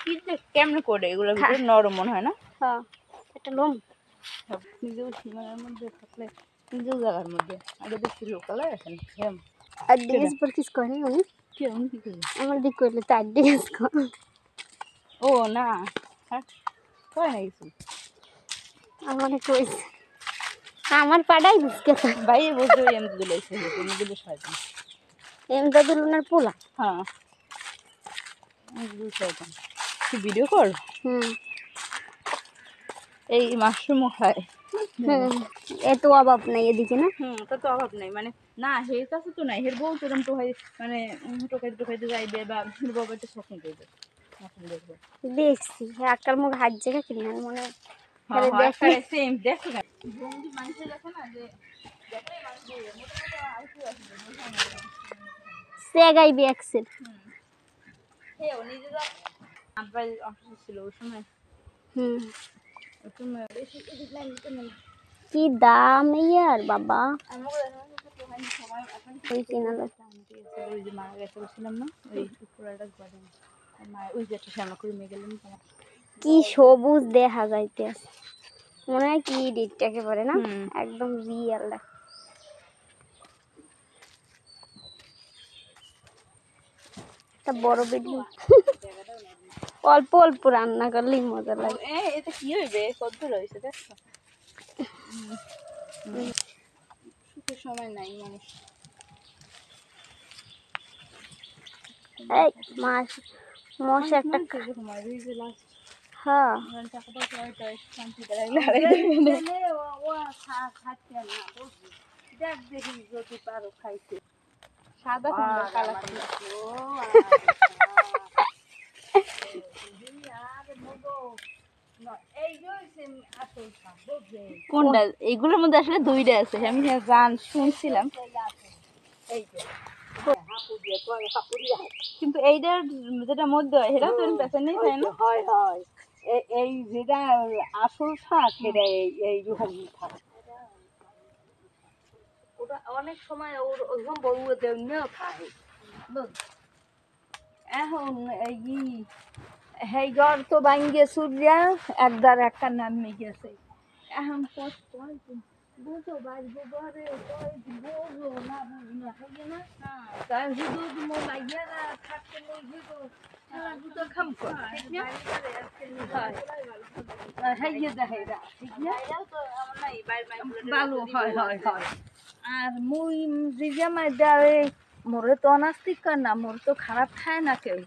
কি যে কেমনে করে এগুলো ভিতরে নরম মনে হয় না? হ্যাঁ একটা লোম নিজেও সীমানার মধ্যে থাকলে নিজেও জায়গার মধ্যে আগে দেখছি লোকালে আসেন হেম আর ডিএস পর কিস করে উনি কি উনি কি করে আমার দিক করলে তার ডিএস কর ও না হ্যাঁ কয় না কিছু আমার কইছে আমার পাড়াই বুঝকে ভাই বলতে ওই আমি দিলে এসে তুমি দিলে শয়তান এমদাদুল ওনার পোলা হ্যাঁ আমি দিলে শয়তান তুই ভিডিও কর এই মাশরুমও খায় এত অভাব নাই এদিকে না তা তো অভাব নাই মানে না হের কাছে তো নাই হের বউ তোরম তো হয় মানে টোকাইতে যাইবে বা হের বাবা একটা স্বপ্ন করবে দেখবে দেখছি আকার মুখ হাত জায়গা কিনে মনে হ্যাঁ হ্যাঁ সেম দেখো না বন্ধু মানুষের দেখো না যে দেখো মানুষ মোটামুটি আইসি আছে সে গাইবি এক্সেল হে ও নিজেরা আব্বা অসুস্থ ছিল ওই সময় ওই সময় বেশি কি দাম ইয়ার বাবা ওই কেনালে ওই যে মারা গেছে বলছিলাম না ওই পুরাটা গরম মা ওই যে একটা শ্যামা করে নিয়ে গেলেন কি সবুজ দেখা যাইতে আছে মনে হয় কি ডিটটা একেবারে না একদম রিয়েল একটা বড় বেডি অল্প অল্প রান্না করলেই মজা লাগে এটা কি হইবে কত রয়েছে দেখো সুখের সময় নাই মানুষ এই মাছ মশা একটা সময় রয়েছে লাস্ট হ্যাঁ টাকা পয়সা হয়তো শান্তি করে দেখ দেখি যদি পারো খাইতে সাদা কুমড়া কালা কোনটা এইগুলোর মধ্যে আসলে দুইটা আছে আমি গান শুনছিলাম কিন্তু এইটার যেটা মধ্যে হয় সেটা তো পেছনে নেই তাই না হয় হয় এই যেটা আসল শাক এটা এইরকম থাকে ওটা অনেক সময় ওরকম বউদের নিয়েও খায় এখন এই হেই ঘর তো ভাঙ্গে সূর্যা একদার একটা নামে গেছে এখন কষ্ট বুঝো বাড়বো ঘরে বুঝো না বুঝো না খাইয়ে না তাই শুধু মো লাগিয়ে না থাকতে মই বুঝো দুটো খাম কর ঠিক না খাইয়ে দেখে না ঠিক না ভালো হয় হয় হয় আর মুই যে জামাই দেওয়া মোরে তো অনাস্তিক কর না মোর তো খারাপ খায় না কেউ